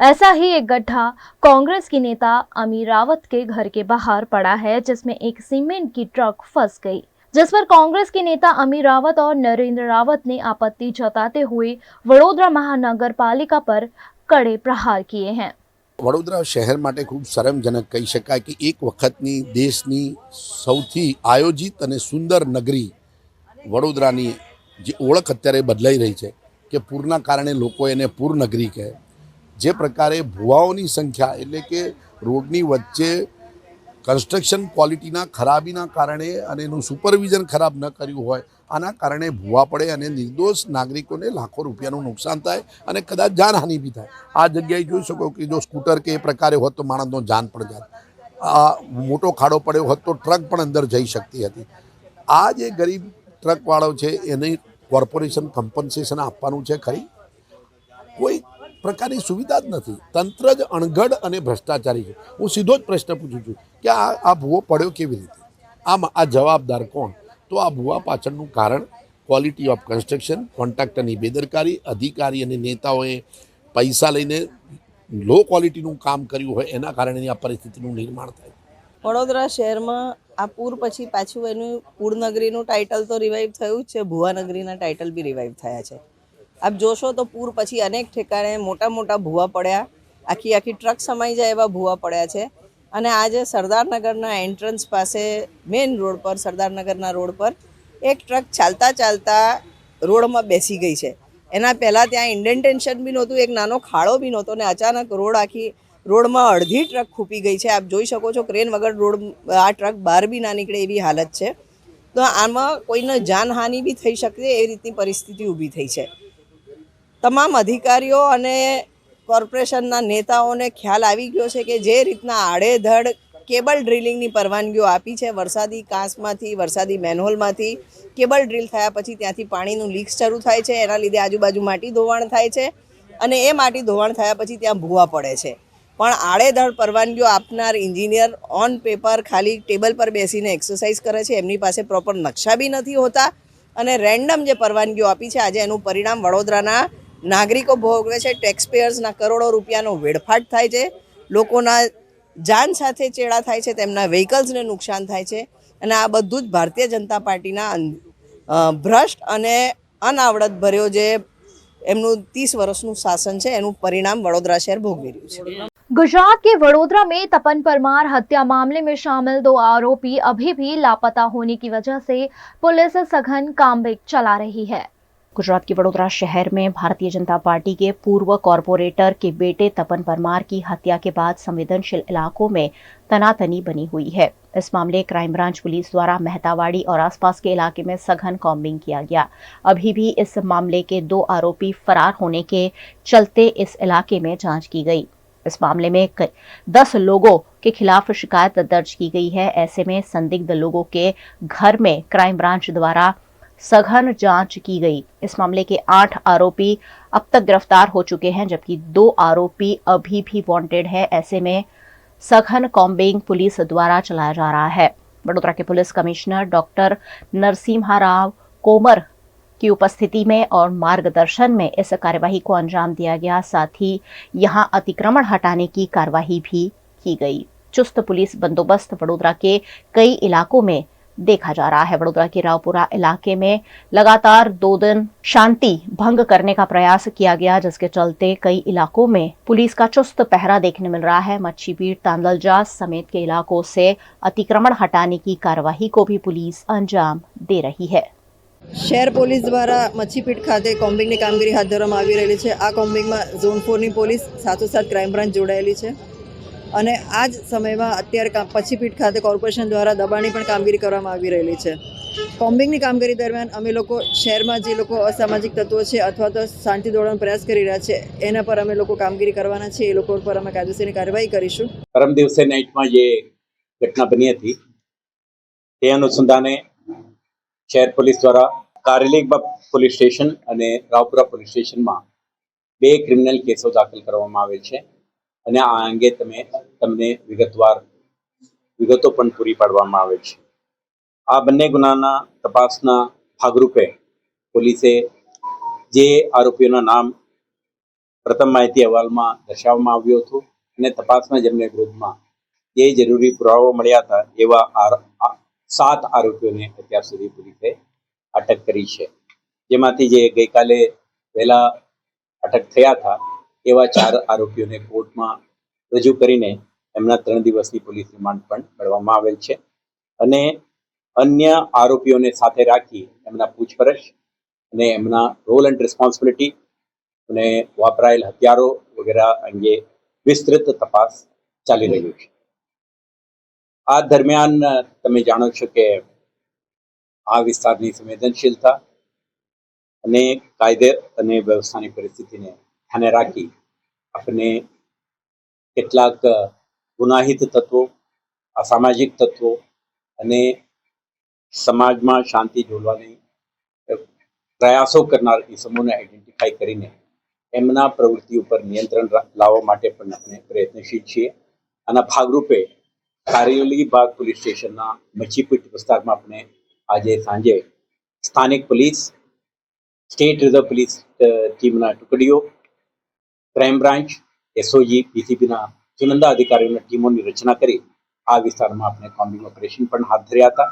ऐसा ही एक गड्ढा कांग्रेस की नेता अमीर रावत के घर के बाहर पड़ा है, जिसमें एक सीमेंट की ट्रक फंस गई, जिस पर कांग्रेस के नेता अमीर रावत और नरेंद्र रावत ने आपत्ति जताते हुए वडोदरा महानगर पालिका पर कड़े प्रहार किए हैं। વડોદરા શહેર માટે ખૂબ શરમજનક કહી શકાય કે એક વખતની દેશની સૌથી આયોજિત અને સુંદર નગરી વડોદરાની જે ઓળખ અત્યારે બદલાઈ રહી છે કે પૂરના કારણે લોકો એને પૂરનગરી કહે, જે પ્રકારે ભુવાઓની સંખ્યા એટલે કે રોડની વચ્ચે કન્સ્ટ્રક્શન ક્વોલિટીના ખરાબીના કારણે અને એનું સુપરવિઝન ખરાબ ન કર્યું હોય, આના કારણે ભૂવા પડે અને નિર્દોષ નાગરિકોને લાખો રૂપિયાનું નુકસાન થાય અને કદાચ જાનહાનિ બી થાય. આ જગ્યાએ જોઈ શકો કે જો સ્કૂટર કે એ પ્રકારે હોત તો માણસનો જાન પણ જાય. આ મોટો ખાડો પડ્યો હોત તો ટ્રક પણ અંદર જઈ શકતી હતી. આ જે ગરીબ ટ્રકવાળો છે એને કોર્પોરેશન કમ્પન્સેશન આપવાનું છે ખરી? કોઈ પ્રકારની સુવિધા જ નથી. તંત્ર જ અણઘડ અને ભ્રષ્ટાચારી છે. હું સીધો જ પ્રશ્ન પૂછું છું કે આ ભૂવો પડ્યો કેવી રીતે? આ જવાબદાર કોણ? તો આ ભૂવા પાછળનું કારણ ક્વોલિટી ઓફ કન્સ્ટ્રક્શન, કોન્ટ્રાક્ટરની બેદરકારી, અધિકારી અને નેતાઓએ પૈસા લઈને લો ક્વોલિટીનું કામ કર્યું હોય એના કારણે આ પરિસ્થિતિનું નિર્માણ થાય. વડોદરા શહેરમાં આ પૂર પછી પાછું એનું પૂરનગરીનું ટાઇટલ તો રિવાઇવ થયું જ છે, ભુવાનગરીના ટાઇટલ બી રિવાઇવ થયા છે. આપ જોશો તો પૂર પછી અનેક ઠેકાણે મોટા મોટા ભૂવા પડ્યા, આખી ટ્રક સમાઈ જાય એવા ભૂવા પડ્યા છે. અને આજે સરદારનગરના એન્ટ્રન્સ પાસે મેઇન રોડ પર, સરદારનગરના રોડ પર એક ટ્રક ચાલતા ચાલતા રોડમાં બેસી ગઈ છે. એના પહેલાં ત્યાં ઇન્ડેન્ટેશન બી નહોતું, એક નાનો ખાડો બી નહોતો અને અચાનક રોડમાં અડધી ટ્રક ખૂપી ગઈ છે. આપ જોઈ શકો છો ક્રેન વગર આ ટ્રક બહાર બી ના નીકળે એવી હાલત છે. તો આમાં કોઈને જાનહાનિ બી થઈ શકે એવી રીતની પરિસ્થિતિ ઊભી થઈ છે. તમામ અધિકારીઓ અને કોર્પોરેશનના નેતાઓને ખ્યાલ આવી ગયો છે કે જે રીતના આડેધડ કેબલ ડ્રિલિંગની પરવાનગીઓ આપી છે, વરસાદી કાંસમાંથી, વરસાદી મેનહોલમાંથી કેબલ ડ્રિલ થયા પછી ત્યાંથી પાણીનું લીક શરૂ થાય છે. એના લીધે આજુબાજુ માટી ધોવાણ થાય છે અને એ માટી ધોવાણ થયા પછી ત્યાં ભૂવા પડે છે. પણ આડેધડ પરવાનગીઓ આપનાર એન્જિનિયર ઓન પેપર ખાલી ટેબલ પર બેસીને એક્સરસાઇઝ કરે છે. એમની પાસે પ્રોપર નકશા બી નથી હોતા અને રેન્ડમ જે પરવાનગીઓ આપી છે, આજે એનું પરિણામ વડોદરાના નાગરિકો ભોગવે છે. ટેક્સપેયર્સના કરોડો રૂપિયાનો વેડફાટ થાય છે, લોકોના જાન સાથે ચેડા થાય છે, તેમના વ્હીકલ્સને નુકસાન થાય છે. અને આ બધું જ ભારતીય જનતા પાર્ટીના ભ્રષ્ટ અને અનાવડત ભર્યો જે એમનું 30 વર્ષનું શાસન છે એનું परिणाम वडोदरा शहर भोग રહ્યું છે. गुजरात के वडोदरा में तपन परमार हत्या मामले में शामिल 2 आरोपी अभी भी लापता होने की वजह से पुलिस सघन कामबेग चला रही है. गुजरात के वडोदरा शहर में भारतीय जनता पार्टी के पूर्व कॉरपोरेटर के बेटे तपन परमार की हत्या के बाद संवेदनशील इलाकों में तनातनी बनी हुई है. इस मामले क्राइम ब्रांच पुलिस द्वारा मेहतावाड़ी और आसपास के इलाके में सघन कॉम्बिंग किया गया. अभी भी इस मामले के 2 आरोपी फरार होने के चलते इस इलाके में जांच की गई. इस मामले में 10 लोगों के खिलाफ शिकायत दर्ज की गई है. ऐसे में संदिग्ध लोगों के घर में क्राइम ब्रांच द्वारा सघन जांच की गई. इस मामले के 8 आरोपी अब तक गिरफ्तार हो चुके हैं, जबकि 2 आरोपी अभी भी वांटेड है. ऐसे में सघन कॉम्बिंग पुलिस द्वारा चलाया जा रहा है. वडोदरा के police commissioner doctor Narasimha Rao कोमर की उपस्थिति में और मार्गदर्शन में इस कार्यवाही को अंजाम दिया गया. साथ ही यहां अतिक्रमण हटाने की कार्यवाही भी की गई. चुस्त पुलिस बंदोबस्त वडोदरा के कई इलाकों में देखा जा रहा है. वडोदरा के रावपुरा इलाके में लगातार 2 दिन शांति भंग करने का प्रयास किया गया, जिसके चलते कई इलाकों में पुलिस का चुस्त पहरा देखने मिल रहा है. मच्छीपीट, तांदलजा समेत के इलाकों से अतिक्रमण हटाने की कार्यवाही को भी पुलिस अंजाम दे रही है. શહેર પોલીસ દ્વારા મચ્છીપીટ ખાતે કોમ્બિંગની કામગીરી હાથ ધરવામાં આવી રહેલી છે. આ કોમ્બિંગમાં ઝોન 4ની પોલીસ સાથોસાથ ક્રાઇમ બ્રાન્ચ જોડાયેલી છે અને આ જ સમયમાં અત્યારે મચ્છીપીટ ખાતે કોર્પોરેશન દ્વારા દબાણની પણ કામગીરી કરવામાં આવી રહેલી છે. કોમ્બિંગની કામગીરી દરમિયાન અમે લોકો શહેરમાં જે લોકો અસામાજિક તત્વો છે અથવા તો શાંતિ દોડવાનો પ્રયાસ કરી રહ્યા છે એના પર અમે લોકો કામગીરી કરવાના છે. એ લોકો પર અમે કાયદેસરની કાર્યવાહી કરીશું. પરમ દિવસે નાઇટમાં જે ઘટના બની હતી તે અનુસંધાને શહેર પોલીસ દ્વારા કારેલીબાગ પોલીસ સ્ટેશન અને રાવપુરા પોલીસ સ્ટેશનમાં 2 ક્રિમિનલ કેસો દાખલ કરવામાં આવેલ છે અને આ અંગે તમને વિગતવાર વિગતો પણ પૂરી પાડવામાં આવેલ છે. આ બંને ગુનાના તપાસના ભાગરૂપે પોલીસે જે આરોપીઓના નામ પ્રથમ માહિતી અહેવાલમાં દર્શાવવામાં આવ્યું હતું અને તપાસમાં જેમને વિરુદ્ધમાં જે જરૂરી પુરાવાઓ મળ્યા હતા એવા 7 આરોપીઓને અત્યાર સુધી પોલીસે અટક કરી છે. જેમાંથી જે ગઈકાલે વહેલા અટક થયા હતા એવા 4 આરોપીઓને કોર્ટમાં રજૂ કરીને એમના 3 દિવસની પોલીસ રિમાન્ડ પણ મેળવવામાં આવેલ છે અને અન્ય આરોપીઓને સાથે રાખી એમના પૂછપરછ અને એમના રોલ એન્ડ રિસ્પોન્સિબિલિટી અને વાપરાયેલ હથિયારો વગેરે અંગે વિસ્તૃત તપાસ ચાલી રહ્યું છે. આ દરમિયાન તમે જાણો છો કે આ વિસ્તારની સંવેદનશીલતા અને કાયદે અને વ્યવસ્થાની પરિસ્થિતિને ધ્યાને રાખી આપણે કેટલાક ગુનાહિત તત્વો, અસામાજિક તત્વો અને સમાજમાં શાંતિ જોલવાની પ્રયાસો કરનાર ઇસમોને આઈડેન્ટિફાઈ કરીને એમના પ્રવૃત્તિ ઉપર નિયંત્રણ લાવવા માટે પણ આપણે પ્રયત્નશીલ છીએ. આના ભાગરૂપે કારેલીબાગ પોલીસ સ્ટેશનના મચ્છીપીટ વિસ્તારમાં આપણે આજે સાંજે સ્થાનિક પોલીસ, સ્ટેટ રિઝર્વ પોલીસ ટીમના ટુકડીઓ, ક્રાઇમ બ્રાન્ચ, એસઓજી, પીસીબીના ચુનંદા અધિકારીઓની ટીમોની રચના કરી આ વિસ્તારમાં આપણે કોમ્બિંગ ઓપરેશન પણ હાથ ધર્યા હતા.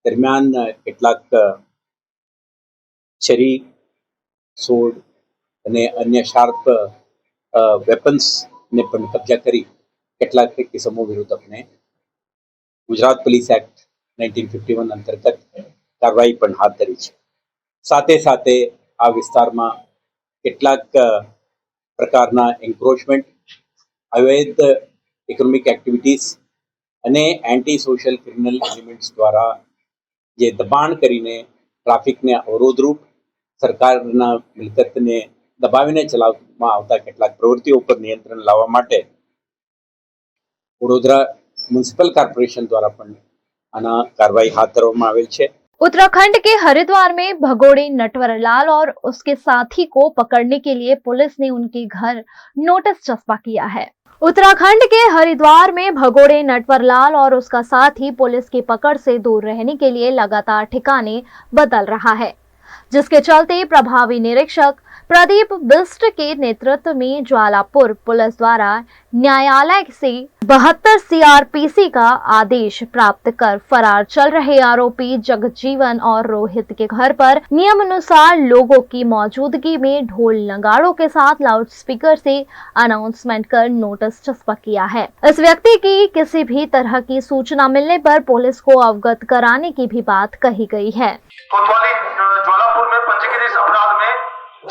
દરમિયાન કેટલાક છરી, સોડ અને અન્ય શાર્પ વેપન્સને પણ કબજા કરી કેટલાક કિસ્મો વિરુદ્ધ આપણે ગુજરાત પોલીસ એક્ટ 1951 અંતર્ગત કાર્યવાહી પણ હાથ ધરી છે. સાથે સાથે આ વિસ્તારમાં કેટલાક પ્રકારના એન્ક્રોચમેન્ટ, અવૈધ ઇકોનોમિક એક્ટિવિટીઝ અને એન્ટી સોશિયલ ક્રિમિનલ એલિમેન્ટ્સ દ્વારા જે દબાણ કરીને ટ્રાફિકને અવરોધરૂપ, સરકારના મિલકતને દબાવીને ચલાવવામાં આવતા કેટલાક પ્રવૃત્તિઓ પર નિયંત્રણ લાવવા માટે વડોદરા म्युनिसिपल कॉर्पोरेशन द्वारा पण आना कार्रवाई हाथ धरवामां आवेल छे। उत्तराखंड के हरिद्वार में भगोड़े नटवरलाल और उसके साथी को पकड़ने के लिए पुलिस ने उनके घर नोटिस चस्पा किया है। उत्तराखंड के हरिद्वार में भगोड़े नटवरलाल और उसका साथी पुलिस की पकड़ से दूर रहने के लिए लगातार ठिकाने बदल रहा है, जिसके चलते प्रभावी निरीक्षक प्रदीप बिस्ट के नेतृत्व में ज्वालापुर पुलिस द्वारा न्यायालय से 72 सीआरपीसी का आदेश प्राप्त कर फरार चल रहे आरोपी जगजीवन और रोहित के घर पर नियमानुसार लोगों की मौजूदगी में ढोल नगाड़ों के साथ लाउड स्पीकर से अनाउंसमेंट कर नोटिस चस्पा किया है। इस व्यक्ति की किसी भी तरह की सूचना मिलने पर पुलिस को अवगत कराने की भी बात कही गई है। ज्वालापुर में पंजीकृत अपराध में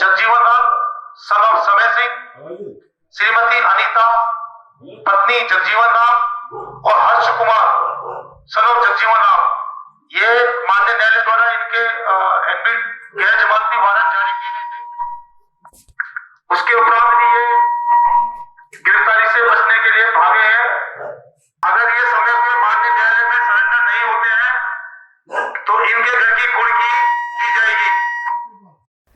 जगजीवन राम सन ऑफ समय सिंह, श्रीमती अनीता पत्नी जगजीवन राम और हर्ष कुमार सन ऑफ जगजीवन राम, ये माननीय न्यायालय द्वारा इनके एडमिट गैर जमानती वारंट जारी किए गए थे। उसके उपरांत ये गिरफ्तारी से बचने के लिए भागे हैं। अगर ये समय पर माननीय न्यायालय में सरेंडर नहीं होते हैं तो इनके घर की कुर्की की जाएगी।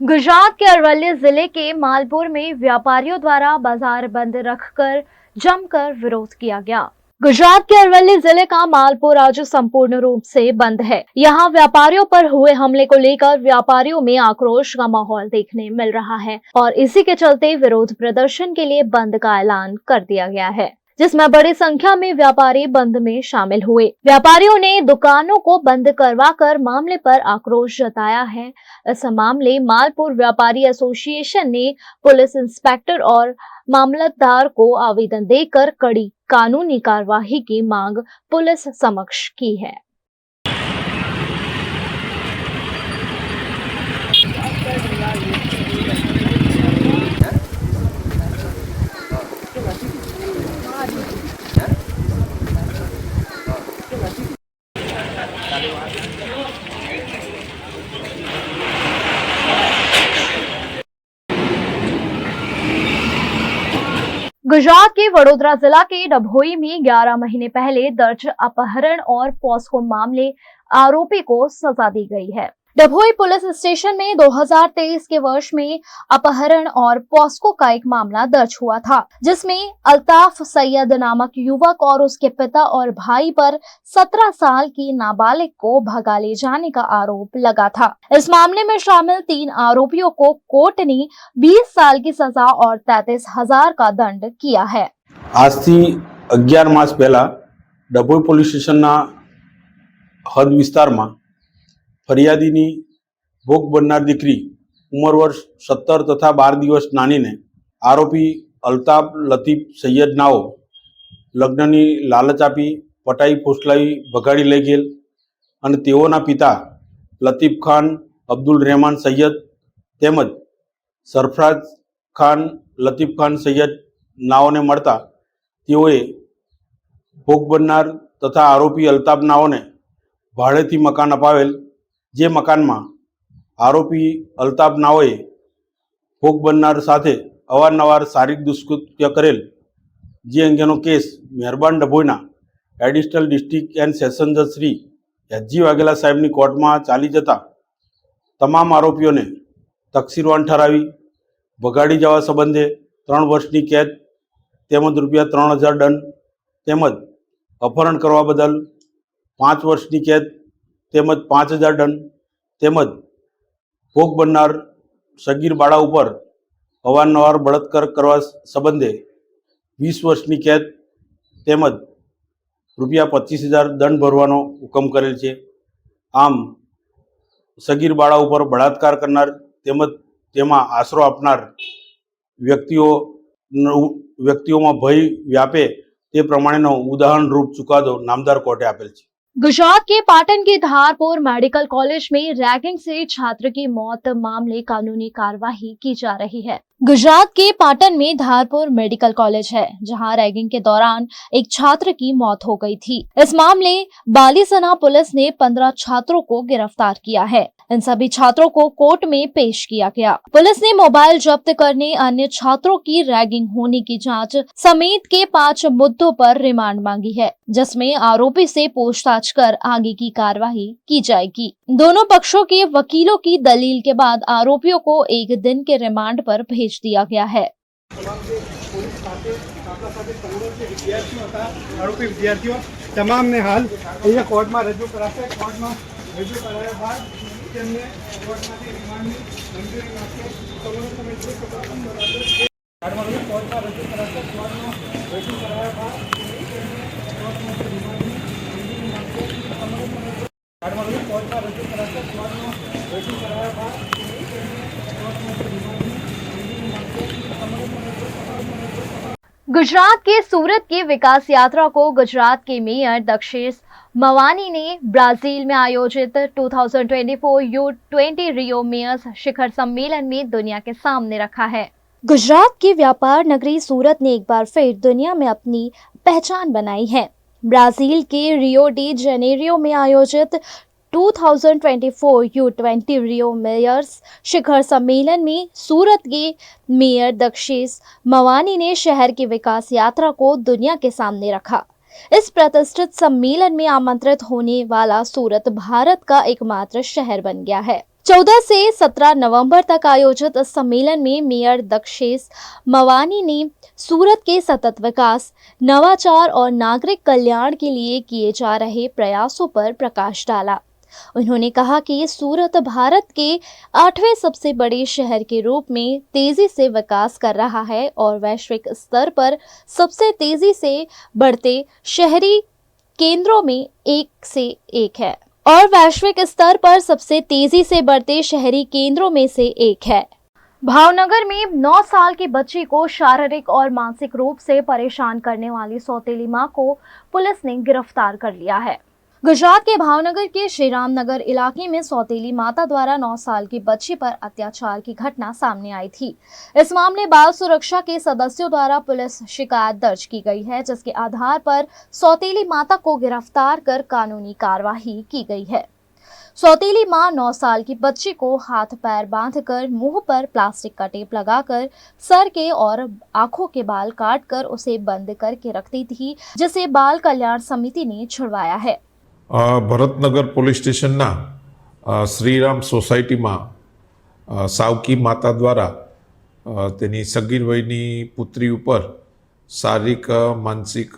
गुजरात के अरवली जिले के मालपुर में व्यापारियों द्वारा बाजार बंद रखकर जमकर विरोध किया गया। गुजरात के अरवली जिले का मालपुर आज संपूर्ण रूप से बंद है। यहाँ व्यापारियों पर हुए हमले को लेकर व्यापारियों में आक्रोश का माहौल देखने मिल रहा है और इसी के चलते विरोध प्रदर्शन के लिए बंद का ऐलान कर दिया गया है, जिसमें बड़ी संख्या में व्यापारी बंद में शामिल हुए। व्यापारियों ने दुकानों को बंद करवाकर मामले पर आक्रोश जताया है। इस मामले मालपुर व्यापारी एसोसिएशन ने पुलिस इंस्पेक्टर और मामलतदार को आवेदन देकर कड़ी कानूनी कार्यवाही की मांग पुलिस समक्ष की है। गुजरात के वडोदरा जिला के डभोई में 11 महीने पहले दर्ज अपहरण और पॉस्को मामले आरोपी को सजा दी गई है। डभोई पुलिस स्टेशन में 2023 के वर्ष में अपहरण और पॉस्को का एक मामला दर्ज हुआ था, जिसमें अल्ताफ सैयद नामक युवक और उसके पिता और भाई पर 17 साल की नाबालिग को भगा ले जाने का आरोप लगा था। इस मामले में शामिल 3 आरोपियों को कोर्ट ने 20 साल की सजा और 33,000 का दंड किया है। आज थी 11 मास पहला डभोई पोलीस स्टेशन हद विस्तार में फरियादीनी भोग बननार दीकरी उमर वर्ष 17 तथा 12 दिवस नानी ने आरोपी अल्ताफ लतीफ सैयद नाओ लग्ननी लालच आपी पटाई फूसलाई भगाड़ी लई गेल अने तेओना पिता लतीफ खान અબ્દુલ રહેમાન સૈયદ તેમજ સરફરાજ ખાન, લતીફ ખાન સૈયદ નાઓને મળતા તેઓએ ભોગ બનનાર તથા આરોપી અલ્તાફ નાઓને ભાડેથી મકાન અપાવેલ, જે મકાનમાં આરોપી અલ્તાફ નાઓએ ભોગ બનનાર સાથે અવારનવાર શારીરિક દુષ્કૃત્ય કરેલ, જે અંગેનો કેસ મહેરબાન ડભોઈના એડિશનલ ડિસ્ટ્રિક્ટ એન્ડ સેશન જજ શ્રી એચજી વાઘેલા સાહેબની કોર્ટમાં ચાલી જતા તમામ આરોપીઓને તકસીરવાન ઠરાવી ભગાડી જવા સંબંધે 3 વર્ષની કેદ તેમજ ₹3000 દંડ તેમજ અપહરણ કરવા બદલ 5 વર્ષની કેદ તેમજ 5000 દંડ તેમજ ભોગ બનનાર સગીર બાળા ઉપર અવારનવાર બળાત્કાર કરવા સંબંધે 20 વર્ષની કેદ તેમજ ₹25000 દંડ ભરવાનો હુકમ કરેલ છે. આમ સગીર બાળા ઉપર બળાત્કાર કરનાર તેમજ તેમાં આશરો આપનાર વ્યક્તિઓમાં ભય વ્યાપે તે પ્રમાણેનો ઉદાહરણરૂપ ચુકાદો નામદાર कोर्टे આપેल છે. गुजरात के पाटन के धारपुर मेडिकल कॉलेज में रैगिंग से छात्र की मौत मामले कानूनी कार्यवाही की जा रही है. गुजरात के पाटन में धारपुर मेडिकल कॉलेज है, जहां रैगिंग के दौरान एक छात्र की मौत हो गई थी. इस मामले बालीसना पुलिस ने 15 छात्रों को गिरफ्तार किया है. इन सभी छात्रों को कोर्ट में पेश किया गया. पुलिस ने मोबाइल जब्त करने, अन्य छात्रों की रैगिंग होने की जांच समेत के 5 मुद्दों पर रिमांड मांगी है, जिसमें आरोपी से पूछताछ कर आगे की कार्यवाही की जाएगी. दोनों पक्षों के वकीलों की दलील के बाद आरोपियों को 1 दिन के रिमांड पर भेज दिया गया है. आरोपी विद्यार्थियों તમામ ને હાલ અહીંયા કોર્ટમાં રજૂ કરાશે. કોર્ટમાં રજૂ કરાયા બાદ તેમને કોર્ટમાંથી રિમાન્ડની મંજૂરી આપશે. કોર્ટમાં રજૂ કરાશે. કોર્ટમાં રજૂ કરાયા બાદ કોર્ટમાં રજૂ કરાશે. કોર્ટમાં રજૂ કરાયા બાદ गुजरात के सूरत की विकास यात्रा को गुजरात के मेयर दक्षेश मवानी ने ब्राजील में आयोजित 2024 U20 रियो मेयर्स शिखर सम्मेलन में दुनिया के सामने रखा है. गुजरात की व्यापार नगरी सूरत ने एक बार फिर दुनिया में अपनी पहचान बनाई है. ब्राजील के रियो डी जेनेरियो में आयोजित 2024 U20 रियो मेयर्स शिखर सम्मेलन में सूरत के मेयर दक्षेश मवानी ने शहर की विकास यात्रा को दुनिया के सामने रखा. इस प्रतिष्ठित सम्मेलन में आमंत्रित होने वाला सूरत भारत का एकमात्र शहर बन गया है. 14 से 17 नवंबर तक आयोजित इस सम्मेलन में मेयर दक्षेश मवानी ने सूरत के सतत विकास, नवाचार और नागरिक कल्याण के लिए किए जा रहे प्रयासों पर प्रकाश डाला. उन्होंने कहा कि सूरत भारत के 8वें सबसे बड़े शहर के रूप में तेजी से विकास कर रहा है और वैश्विक स्तर पर सबसे तेजी से बढ़ते शहरी केंद्रों में एक से एक है. भावनगर में 9 साल की बच्ची को शारीरिक और मानसिक रूप से परेशान करने वाली सौतेली मां को पुलिस ने गिरफ्तार कर लिया है. गुजरात के भावनगर के श्रीराम नगर इलाके में सौतेली माता द्वारा 9 साल की बच्ची पर अत्याचार की घटना सामने आई थी. इस मामले बाल सुरक्षा के सदस्यों द्वारा पुलिस शिकायत दर्ज की गई है, जिसके आधार पर सौतेली माता को गिरफ्तार कर कानूनी कार्यवाही की गई है. सौतेली मां 9 साल की बच्ची को हाथ पैर बांधकर मुंह पर प्लास्टिक का टेप लगाकर सर के और आंखों के बाल काटकर उसे बंद करके रखती थी, जिसे बाल कल्याण समिति ने छुड़वाया है. ભરતનગર પોલીસ સ્ટેશનના શ્રીરામ સોસાયટીમાં સાવકી માતા દ્વારા તેની સગીર વયની પુત્રી ઉપર શારીરિક માનસિક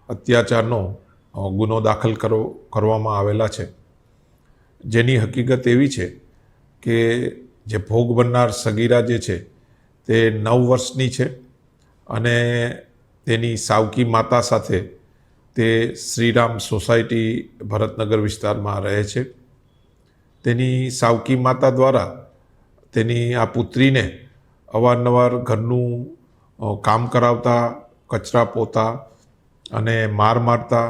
અત્યાચારનો ગુનો દાખલ કરવામાં આવેલા છે, જેની હકીકત એવી છે કે જે ભોગ બનનાર સગીરા જે છે તે 9 વર્ષની છે અને તેની સાવકી માતા સાથે તે શ્રીરામ સોસાયટી ભરતનગર વિસ્તારમાં રહે છે. તેની સાવકી માતા દ્વારા તેની આ પુત્રીને અવારનવાર ઘરનું કામ કરાવતા, કચરા પોતા અને માર મારતા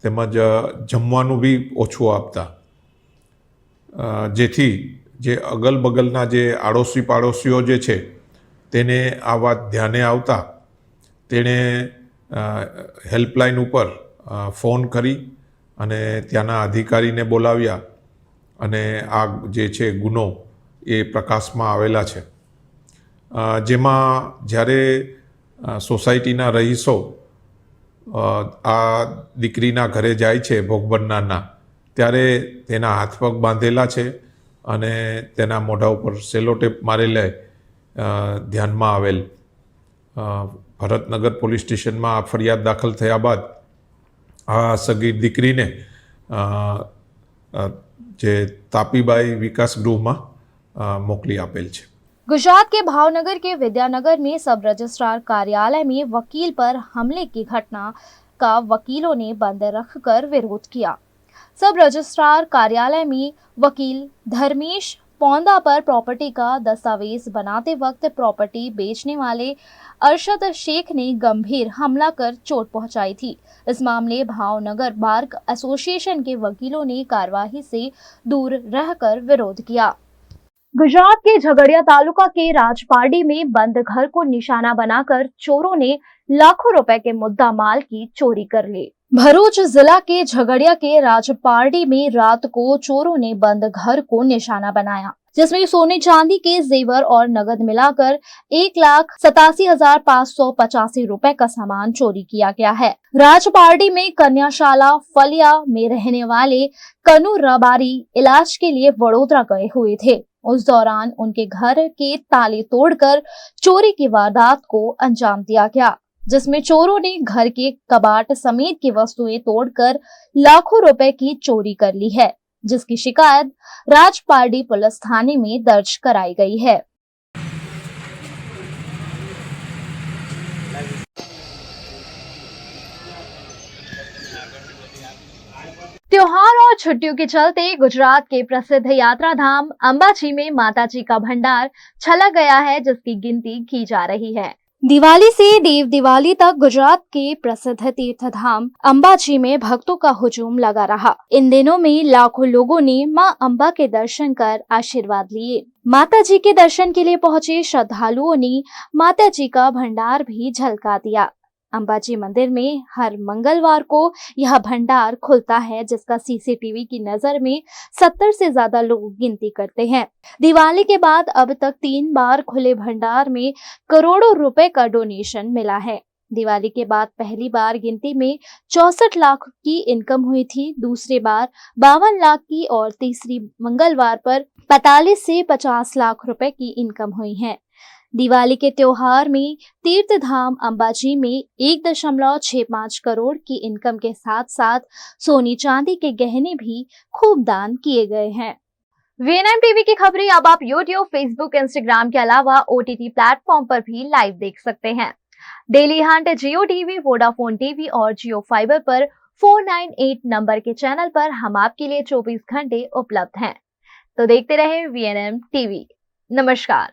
તેમજ જમવાનું બી ઓછું આપતા, જેથી જે અગલ બગલના જે આડોશી પાડોશીઓ જે છે તેને આ વાત ધ્યાને આવતા તેણે હેલ્પલાઇન ઉપર ફોન કરી અને ત્યાંના અધિકારીને બોલાવ્યા અને આ જે છે ગુનો એ પ્રકાશમાં આવેલા છે, જેમાં જ્યારે સોસાયટીના રહીશો આ દીકરીના ઘરે જાય છે ભોગ બનનારના, ત્યારે તેના હાથ પગ બાંધેલા છે અને તેના મોઢા ઉપર સેલોટેપ મારેલા ધ્યાનમાં આવેલ. ભરતનગર પોલીસ સ્ટેશનમાં આ ફરિયાદ દાખલ થયા બાદ આ સગીર દીકરીને જે તાપીબાઈ વિકાસ ગૃહમાં મોકલી આપેલ છે. गुजरात के भावनगर के विद्यानगर में सब रजिस्ट्रार कार्यालय में वकील पर हमले की घटना का वकीलों ने बंद रखकर विरोध किया. सब रजिस्ट्रार कार्यालय में वकील धर्मेश पौंदा पर प्रॉपर्टी का दस्तावेज बनाते वक्त प्रॉपर्टी बेचने वाले अरशद शेख ने गंभीर हमला कर चोट पहुंचाई थी. इस मामले भावनगर बार एसोसिएशन के वकीलों ने कार्रवाई से दूर रहकर विरोध किया. गुजरात के झगड़िया तालुका के राजपारडी में बंद घर को निशाना बनाकर चोरों ने लाखों रुपए के मुद्दा माल की चोरी कर ली. भरूच जिला के झगड़िया के राजपारडी में रात को चोरों ने बंद घर को निशाना बनाया, जिसमें सोने चांदी के जेवर और नगद मिलाकर 1,87,585 रुपए का सामान चोरी किया गया है. राजपारडी में कन्याशाला फलिया में रहने वाले कनु रबारी इलाज के लिए वडोदरा गए हुए थे. उस दौरान उनके घर के ताले तोड़कर चोरी की वारदात को अंजाम दिया गया, जिसमें चोरों ने घर के कबाट समेत की वस्तुएं तोड़कर लाखों रुपए की चोरी कर ली है, जिसकी शिकायत राजपारडी पुलिस थाने में दर्ज कराई गई है. त्योहार और छुट्टियों के चलते गुजरात के प्रसिद्ध यात्रा धाम अंबाजी में माताजी का भंडार छलक गया है, जिसकी गिनती की जा रही है. दिवाली से देव दिवाली तक गुजरात के प्रसिद्ध तीर्थ धाम अंबाजी में भक्तों का हुजूम लगा रहा. इन दिनों में लाखों लोगों ने मां अंबा के दर्शन कर आशीर्वाद लिए. माता जी के दर्शन के लिए पहुंचे श्रद्धालुओं ने माता जी का भंडार भी झलका दिया. अंबाजी मंदिर में हर मंगलवार को यह भंडार खुलता है, जिसका सीसीटीवी की नजर में 70 से ज्यादा लोग गिनती करते हैं. दिवाली के बाद अब तक 3 बार खुले भंडार में करोड़ों रुपए का डोनेशन मिला है. दिवाली के बाद पहली बार गिनती में 64 लाख की इनकम हुई थी, दूसरी बार 52 लाख की और तीसरी मंगलवार पर 45 से 50 लाख रुपए की इनकम हुई है. दिवाली के त्योहार में तीर्थ धाम अंबाजी में 1.65 करोड़ की इनकम के साथ साथ सोनी चांदी के गहने भी खूब दान किए गए हैं. वीएनएम टीवी की खबरें अब आप यूट्यूब, फेसबुक, इंस्टाग्राम के अलावा ओटीटी प्लेटफॉर्म पर भी लाइव देख सकते हैं. डेली हंट, जियो टीवी, वोडाफोन टीवी और जियो फाइबर पर 498 नंबर के चैनल पर हम आपके लिए 24 घंटे उपलब्ध हैं. तो देखते रहे वीएनएम टीवी. नमस्कार.